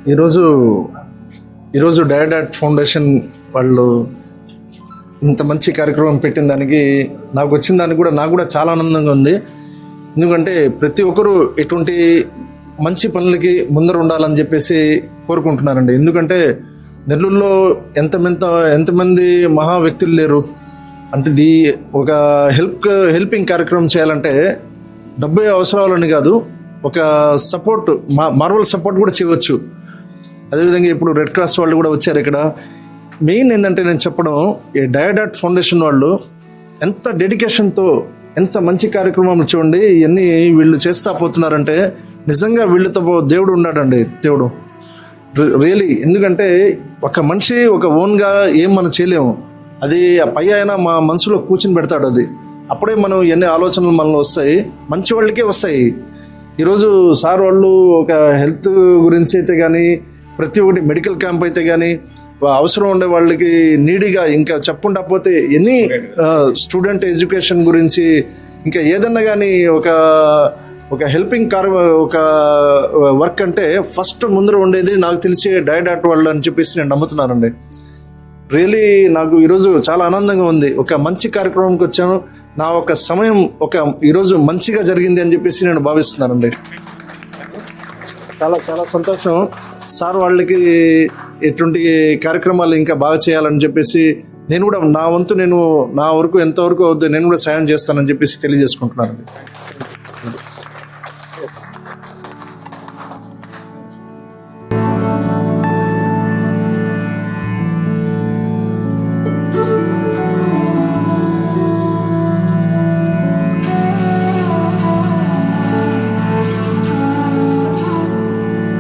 ఈరోజు ఈరోజు డయాడాట్ ఫౌండేషన్ వాళ్ళు ఇంత మంచి కార్యక్రమం పెట్టిన దానికి నాకు వచ్చిన దానికి కూడా నాకు కూడా చాలా ఆనందంగా ఉంది. ఎందుకంటే ప్రతి ఒక్కరూ ఎటువంటి మంచి పనులకి ముందర ఉండాలని చెప్పేసి కోరుకుంటున్నారండి. ఎందుకంటే నెల్లూరులో ఎంతమంది మహా వ్యక్తులు లేరు. అంటే ఒక హెల్పింగ్ కార్యక్రమం చేయాలంటే డబ్బే అవసరాలని కాదు, ఒక సపోర్ట్ మార్వల్ సపోర్ట్ కూడా చేయవచ్చు. అదేవిధంగా ఇప్పుడు రెడ్ క్రాస్ వాళ్ళు కూడా వచ్చారు ఇక్కడ. మెయిన్ ఏంటంటే నేను చెప్పడం, ఈ డయాడాట్ ఫౌండేషన్ వాళ్ళు ఎంత డెడికేషన్తో ఎంత మంచి కార్యక్రమం చూడండి, ఇవన్నీ వీళ్ళు చేస్తా పోతున్నారంటే నిజంగా వీళ్ళతో దేవుడు ఉన్నాడండి, దేవుడు రియలీ. ఎందుకంటే ఒక మనిషి ఒక ఓన్గా ఏం మనం చేయలేము. అది పై ఆయన మా మనసులో కూర్చుని పెడతాడు. అది అప్పుడే మనం ఎన్ని ఆలోచనలు మనలో వస్తాయి, మంచి వాళ్ళకే వస్తాయి. ఈరోజు సార్ వాళ్ళు ఒక హెల్త్ గురించి అయితే కానీ, ప్రతి ఒక్కటి మెడికల్ క్యాంప్ అయితే కానీ, అవసరం ఉండే వాళ్ళకి నీడిగా ఇంకా చెప్పుకుంటా పోతే ఎన్ని స్టూడెంట్ ఎడ్యుకేషన్ గురించి ఇంకా ఏదన్నా కానీ ఒక హెల్పింగ్ ఒక వర్క్ అంటే ఫస్ట్ ముందర ఉండేది నాకు తెలిసి డయాడాట్ వాళ్ళు అని చెప్పేసి నేను నమ్ముతున్నానండి. రియలీ నాకు ఈరోజు చాలా ఆనందంగా ఉంది. ఒక మంచి కార్యక్రమంకి వచ్చాను, నా ఒక సమయం ఈరోజు మంచిగా జరిగింది అని చెప్పేసి నేను భావిస్తున్నానండి. చాలా చాలా సంతోషం. సార్ వాళ్ళకి ఎటువంటి కార్యక్రమాలు ఇంకా బాగా చేయాలని చెప్పేసి నేను కూడా నా వరకు ఎంతవరకు అవుద్దో నేను కూడా సాయం చేస్తానని చెప్పేసి తెలియజేసుకుంటున్నానండి.